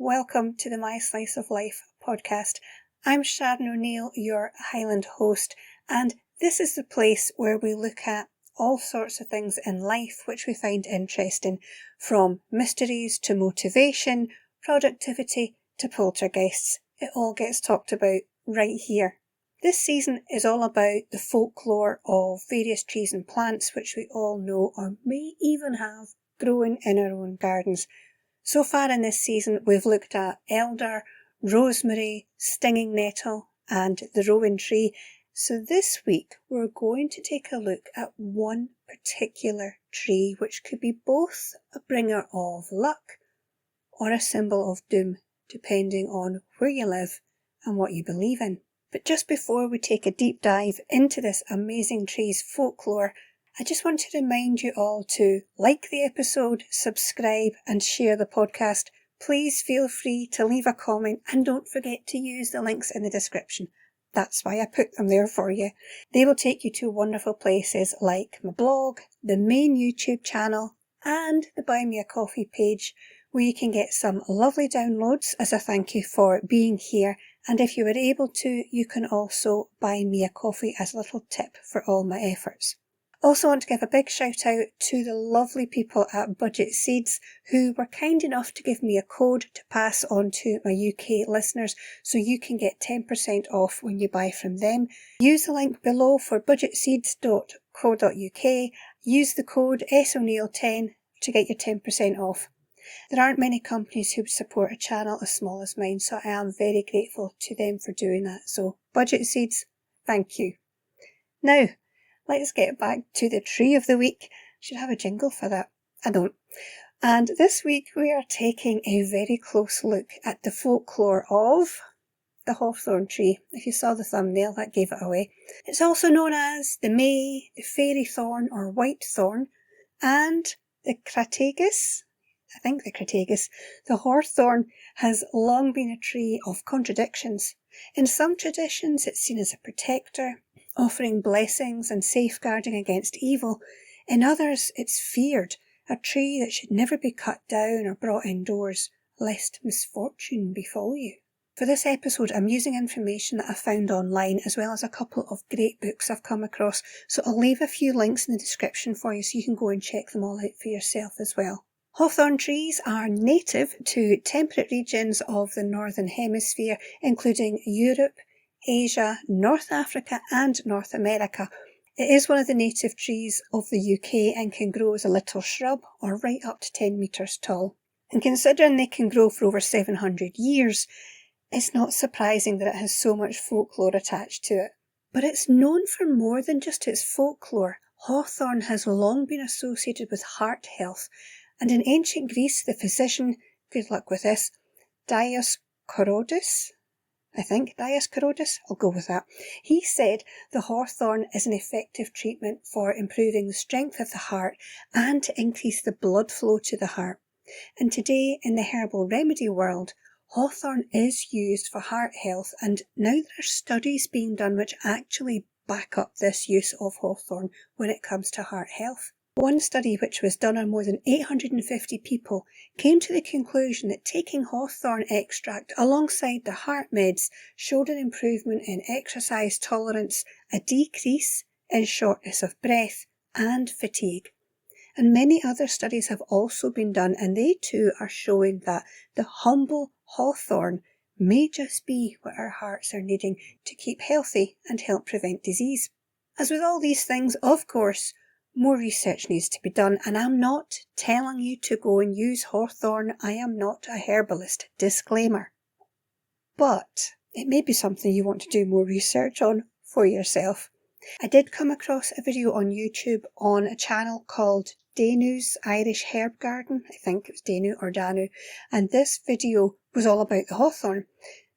welcome to the My Slice of Life podcast. I'm Sharon O'Neill, your Highland host, and this is the place where we look at all sorts of things in life which we find interesting, from mysteries to motivation, productivity to poltergeists. It all gets talked about right here. This season is all about the folklore of various trees and plants which we all know or may even have growing in our own gardens. So far in this season, we've looked at elder, rosemary, stinging nettle, and the rowan tree. So this week, we're going to take a look at one particular tree, which could be both a bringer of luck or a symbol of doom, depending on where you live and what you believe in. But just before we take a deep dive into this amazing tree's folklore, I just want to remind you all to like the episode, subscribe and share the podcast. Please feel free to leave a comment and don't forget to use the links in the description. That's why I put them there for you. They will take you to wonderful places like my blog, the main YouTube channel and the Buy Me a Coffee page, where you can get some lovely downloads as a thank you for being here. And if you were able to, you can also buy me a coffee as a little tip for all my efforts. Also want to give a big shout out to the lovely people at Budget Seeds who were kind enough to give me a code to pass on to my UK listeners so you can get 10% off when you buy from them. Use the link below for budgetseeds.co.uk. Use the code SO'Neill10 to get your 10% off. There aren't many companies who would support a channel as small as mine, so I am very grateful to them for doing that. So Budget Seeds, thank you. Now, let's get back to the tree of the week. Should have a jingle for that. I don't. And this week we are taking a very close look at the folklore of the hawthorn tree. If you saw the thumbnail, that gave it away. It's also known as the may, the fairy thorn or white thorn, and the crataegus. I think the crataegus. The hawthorn has long been a tree of contradictions. In some traditions, it's seen as a protector, offering blessings and safeguarding against evil. In others, it's feared, a tree that should never be cut down or brought indoors, lest misfortune befall you. For this episode, I'm using information that I found online, as well as a couple of great books I've come across, so I'll leave a few links in the description for you so you can go and check them all out for yourself as well. Hawthorn trees are native to temperate regions of the Northern Hemisphere, including Europe, Asia, North Africa and North America. It is one of the native trees of the UK and can grow as a little shrub or right up to 10 metres tall. And considering they can grow for over 700 years, it's not surprising that it has so much folklore attached to it. But it's known for more than just its folklore. Hawthorn has long been associated with heart health, and in ancient Greece the physician, good luck with this, Dioscorides, I'll go with that. He said the hawthorn is an effective treatment for improving the strength of the heart and to increase the blood flow to the heart. And today in the herbal remedy world, hawthorn is used for heart health, and now there are studies being done which actually back up this use of hawthorn when it comes to heart health. One study, which was done on more than 850 people, came to the conclusion that taking hawthorn extract alongside the heart meds showed an improvement in exercise tolerance, a decrease in shortness of breath and fatigue. And many other studies have also been done, and they too are showing that the humble hawthorn may just be what our hearts are needing to keep healthy and help prevent disease. As with all these things, of course, more research needs to be done, and I'm not telling you to go and use hawthorn. I am not a herbalist. Disclaimer. But it may be something you want to do more research on for yourself. I did come across a video on YouTube on a channel called Danu's Irish Herb Garden. I think it was Danu or Danu. And this video was all about the hawthorn.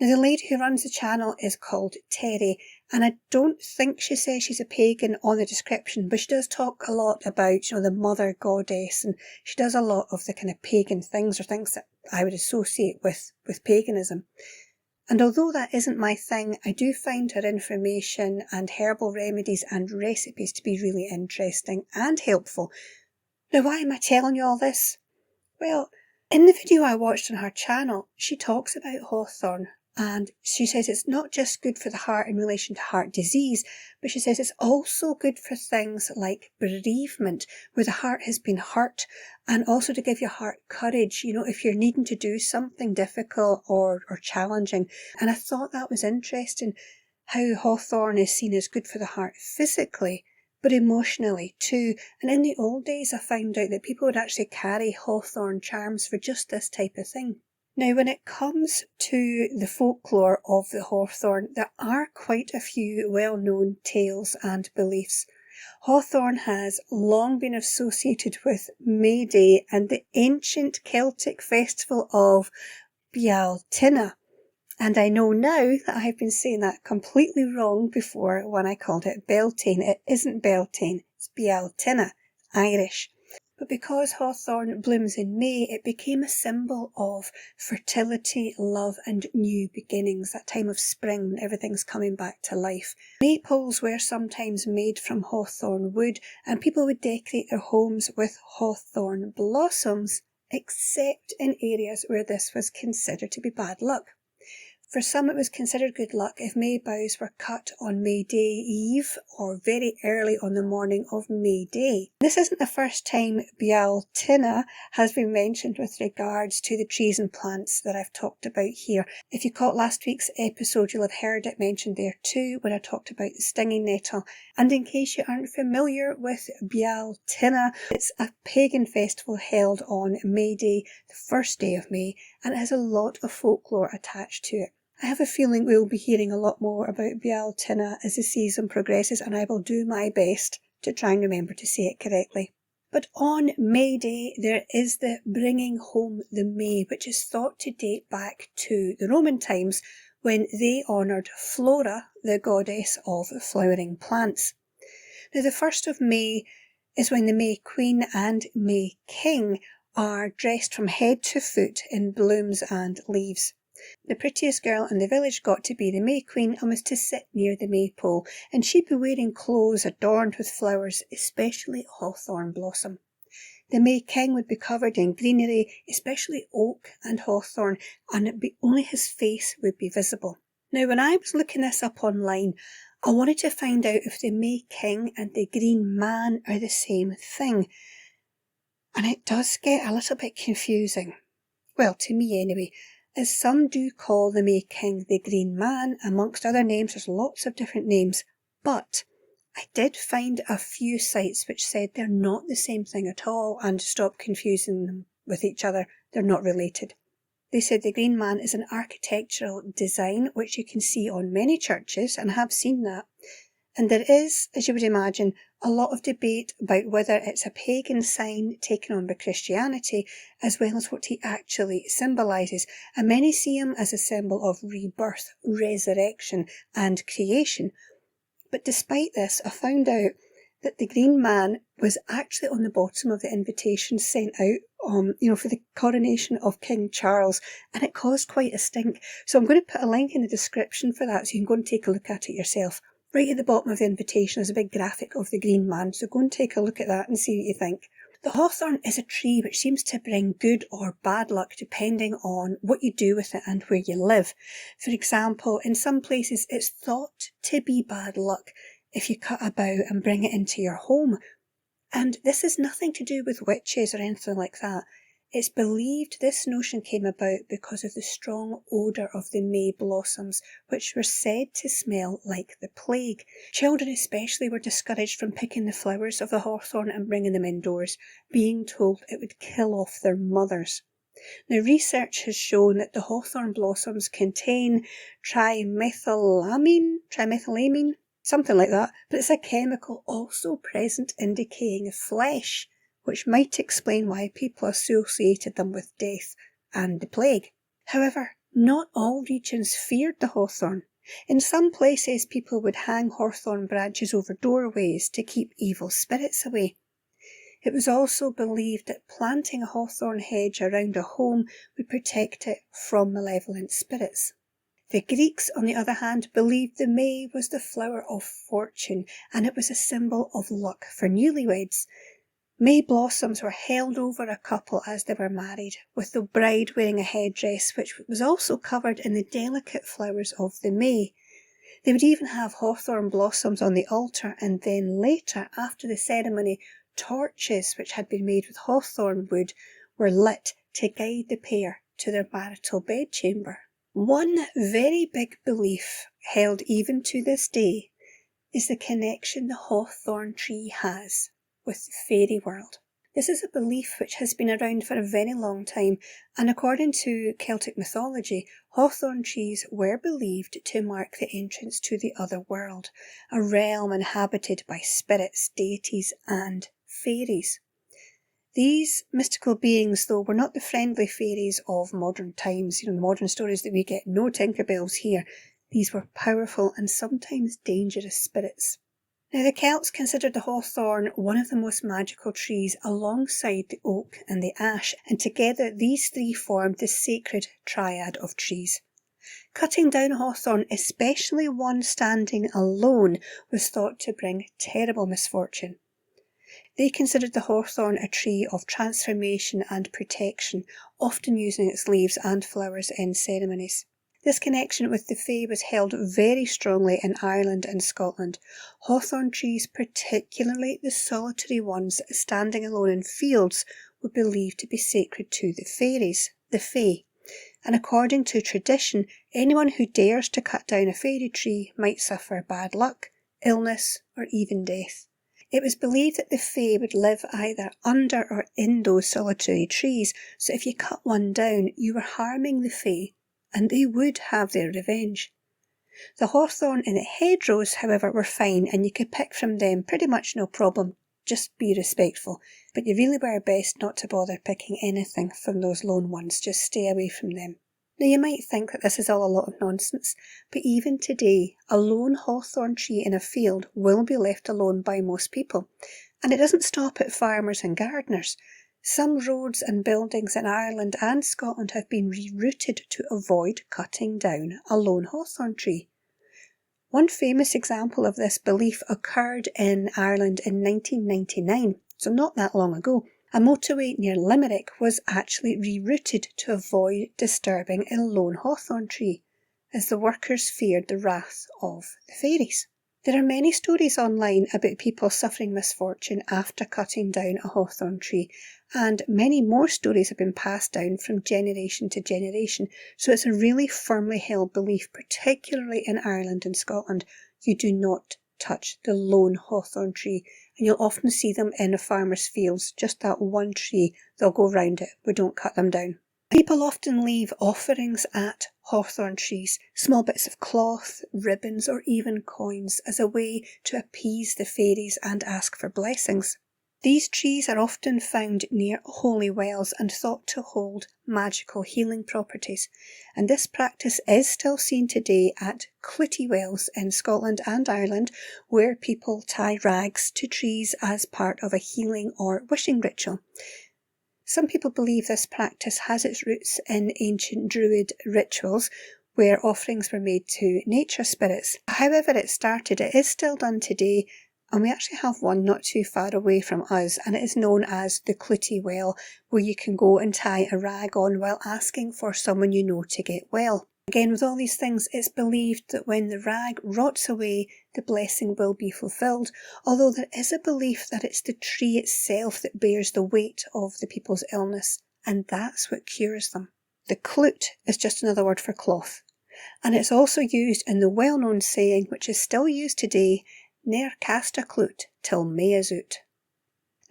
Now, the lady who runs the channel is called Terry, and I don't think she says she's a pagan on the description, but she does talk a lot about, the mother goddess, and she does a lot of the kind of pagan things, or things that I would associate with paganism. And although that isn't my thing, I do find her information and herbal remedies and recipes to be really interesting and helpful. Now, why am I telling you all this? Well, In the video I watched on her channel, she talks about hawthorn, and she says it's not just good for the heart in relation to heart disease, but she says it's also good for things like bereavement, where the heart has been hurt, and also to give your heart courage, if you're needing to do something difficult or challenging. And I thought that was interesting, how hawthorn is seen as good for the heart physically, but emotionally too. And in the old days, I found out that people would actually carry hawthorn charms for just this type of thing. Now, when it comes to the folklore of the hawthorn, there are quite a few well-known tales and beliefs. Hawthorn has long been associated with May Day and the ancient Celtic festival of Bealtaine. And I know now that I have been saying that completely wrong before when I called it Beltane. It isn't Beltane, it's Bealtaine, Irish. But because hawthorn blooms in May, it became a symbol of fertility, love and new beginnings, that time of spring when everything's coming back to life. Maypoles were sometimes made from hawthorn wood, and people would decorate their homes with hawthorn blossoms, except in areas where this was considered to be bad luck. For some, it was considered good luck if May boughs were cut on May Day Eve or very early on the morning of May Day. This isn't the first time Bealtaine has been mentioned with regards to the trees and plants that I've talked about here. If you caught last week's episode, you'll have heard it mentioned there too when I talked about the stinging nettle. And in case you aren't familiar with Bealtaine, it's a pagan festival held on May Day, the first day of May, and it has a lot of folklore attached to it. I have a feeling we'll be hearing a lot more about Bealtaine as the season progresses, and I will do my best to try and remember to say it correctly. But on May Day, there is the bringing home the May, which is thought to date back to the Roman times when they honoured Flora, the goddess of flowering plants. Now, the 1st of May is when the May Queen and May King are dressed from head to foot in blooms and leaves. The prettiest girl in the village got to be the May Queen and was to sit near the maypole, and she'd be wearing clothes adorned with flowers, especially hawthorn blossom. The May King would be covered in greenery, especially oak and hawthorn, and only his face would be visible. Now, when I was looking this up online, I wanted to find out if the May King and the Green Man are the same thing, and it does get a little bit confusing. Well, to me anyway. As some do call the May King the Green Man, amongst other names, there's lots of different names, but I did find a few sites which said they're not the same thing at all, and to stop confusing them with each other, they're not related. They said the Green Man is an architectural design which you can see on many churches, and I have seen that. And there is, as you would imagine, a lot of debate about whether it's a pagan sign taken on by Christianity, as well as what he actually symbolises, and many see him as a symbol of rebirth, resurrection and creation. But despite this, I found out that the Green Man was actually on the bottom of the invitation sent out for the coronation of King Charles, and it caused quite a stink. So I'm going to put a link in the description for that so you can go and take a look at it yourself. Right at the bottom of the invitation is a big graphic of the Green Man, so go and take a look at that and see what you think. The hawthorn is a tree which seems to bring good or bad luck depending on what you do with it and where you live. For example, in some places it's thought to be bad luck if you cut a bough and bring it into your home. And this has nothing to do with witches or anything like that. It's believed this notion came about because of the strong odour of the May blossoms, which were said to smell like the plague. Children especially were discouraged from picking the flowers of the hawthorn and bringing them indoors, being told it would kill off their mothers. Now, research has shown that the hawthorn blossoms contain trimethylamine, something like that, but it's a chemical also present in decaying flesh, which might explain why people associated them with death and the plague. However, not all regions feared the hawthorn. In some places, people would hang hawthorn branches over doorways to keep evil spirits away. It was also believed that planting a hawthorn hedge around a home would protect it from malevolent spirits. The Greeks, on the other hand, believed the May was the flower of fortune, and it was a symbol of luck for newlyweds. May blossoms were held over a couple as they were married, with the bride wearing a headdress which was also covered in the delicate flowers of the May. They would even have hawthorn blossoms on the altar, and then later, after the ceremony, torches which had been made with hawthorn wood were lit to guide the pair to their marital bedchamber. One very big belief, held even to this day, is the connection the hawthorn tree has with the fairy world. This is a belief which has been around for a very long time, and according to Celtic mythology, hawthorn trees were believed to mark the entrance to the other world, a realm inhabited by spirits, deities, and fairies. These mystical beings, though, were not the friendly fairies of modern times, the modern stories that we get, no Tinkerbells here. These were powerful and sometimes dangerous spirits. Now, the Celts considered the hawthorn one of the most magical trees alongside the oak and the ash, and together these three formed the sacred triad of trees. Cutting down hawthorn, especially one standing alone, was thought to bring terrible misfortune. They considered the hawthorn a tree of transformation and protection, often using its leaves and flowers in ceremonies. This connection with the fae was held very strongly in Ireland and Scotland. Hawthorn trees, particularly the solitary ones standing alone in fields, were believed to be sacred to the fairies, the fae. And according to tradition, anyone who dares to cut down a fairy tree might suffer bad luck, illness, or even death. It was believed that the fae would live either under or in those solitary trees, so if you cut one down, you were harming the fae, and they would have their revenge. The hawthorn in the hedgerows, however, were fine, and you could pick from them pretty much no problem. Just be respectful, but you really were best not to bother picking anything from those lone ones. Just stay away from them. Now, you might think that this is all a lot of nonsense, but even today, a lone hawthorn tree in a field will be left alone by most people, and it doesn't stop at farmers and gardeners. Some roads and buildings in Ireland and Scotland have been rerouted to avoid cutting down a lone hawthorn tree. One famous example of this belief occurred in Ireland in 1999, so not that long ago. A motorway near Limerick was actually rerouted to avoid disturbing a lone hawthorn tree, as the workers feared the wrath of the fairies. There are many stories online about people suffering misfortune after cutting down a hawthorn tree, and many more stories have been passed down from generation to generation, so it's a really firmly held belief, particularly in Ireland and Scotland. You do not touch the lone hawthorn tree, and you'll often see them in the farmers' fields, just that one tree, they'll go round it, we don't cut them down. People often leave offerings at hawthorn trees, small bits of cloth, ribbons, or even coins, as a way to appease the fairies and ask for blessings. These trees are often found near holy wells and thought to hold magical healing properties, and this practice is still seen today at Clutie wells in Scotland and Ireland, where people tie rags to trees as part of a healing or wishing ritual. Some people believe this practice has its roots in ancient Druid rituals, where offerings were made to nature spirits. However it started, it is still done today, and we actually have one not too far away from us, and it is known as the Clutie Well, where you can go and tie a rag on while asking for someone you know to get well. Again, with all these things, it's believed that when the rag rots away, the blessing will be fulfilled, although there is a belief that it's the tree itself that bears the weight of the people's illness, and that's what cures them. The clute is just another word for cloth, and it's also used in the well-known saying, which is still used today, "Ne'er cast a clute till May is oot."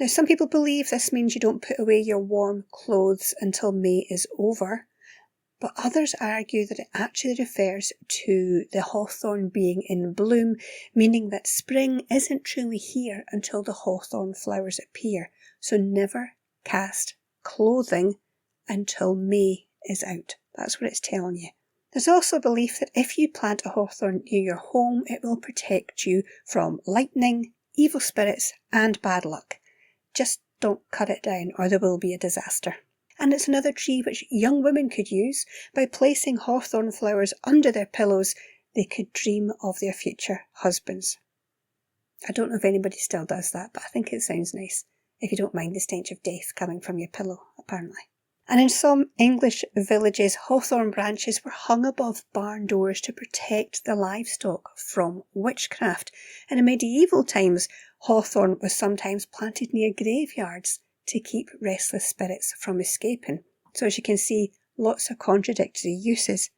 Now, some people believe this means you don't put away your warm clothes until May is over, but others argue that it actually refers to the hawthorn being in bloom, meaning that spring isn't truly here until the hawthorn flowers appear, so never cast clothing until May is out. That's what it's telling you. There's also a belief that if you plant a hawthorn near your home, it will protect you from lightning, evil spirits, and bad luck. Just don't cut it down or there will be a disaster. And it's another tree which young women could use. By placing hawthorn flowers under their pillows, they could dream of their future husbands. I don't know if anybody still does that, but I think it sounds nice. if you don't mind the stench of death coming from your pillow, apparently. And in some English villages, hawthorn branches were hung above barn doors to protect the livestock from witchcraft. And in medieval times, hawthorn was sometimes planted near graveyards to keep restless spirits from escaping. So as you can see, lots of contradictory uses.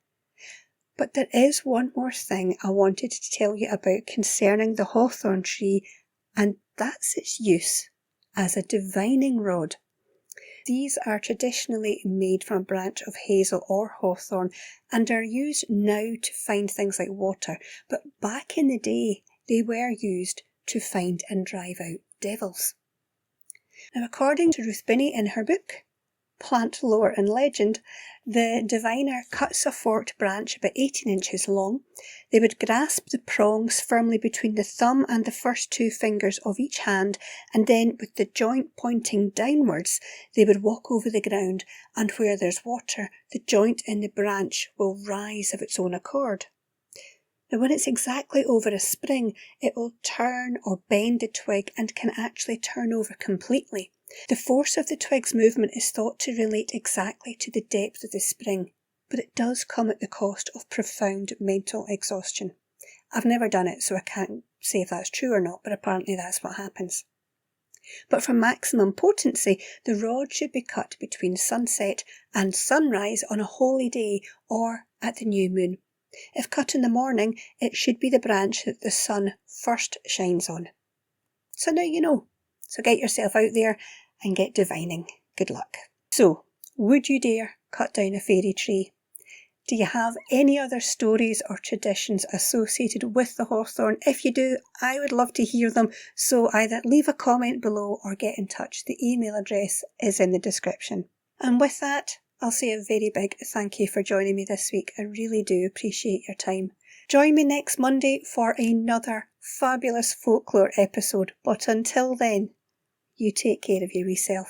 But there is one more thing I wanted to tell you about concerning the hawthorn tree, and that's its use as a divining rod. These are traditionally made from a branch of hazel or hawthorn and are used now to find things like water, but back in the day they were used to find and drive out devils. Now, according to Ruth Binney in her book, Plant Lore and Legend, the diviner cuts a forked branch about 18 inches long. They would grasp the prongs firmly between the thumb and the first 2 fingers of each hand, and then with the joint pointing downwards, they would walk over the ground, and where there's water, the joint in the branch will rise of its own accord. Now, when it's exactly over a spring, it will turn or bend the twig and can actually turn over completely. The force of the twig's movement is thought to relate exactly to the depth of the spring, but it does come at the cost of profound mental exhaustion. I've never done it, so I can't say if that's true or not, but apparently that's what happens. But for maximum potency, the rod should be cut between sunset and sunrise on a holy day or at the new moon. If cut in the morning, it should be the branch that the sun first shines on. So now you know. So get yourself out there and get divining. Good luck. So, would you dare cut down a fairy tree? Do you have any other stories or traditions associated with the hawthorn? If you do, I would love to hear them. So either leave a comment below or get in touch. The email address is in the description. And with that, I'll say a very big thank you for joining me this week. I really do appreciate your time. Join me next Monday for another fabulous folklore episode. But until then, you take care of your wee self.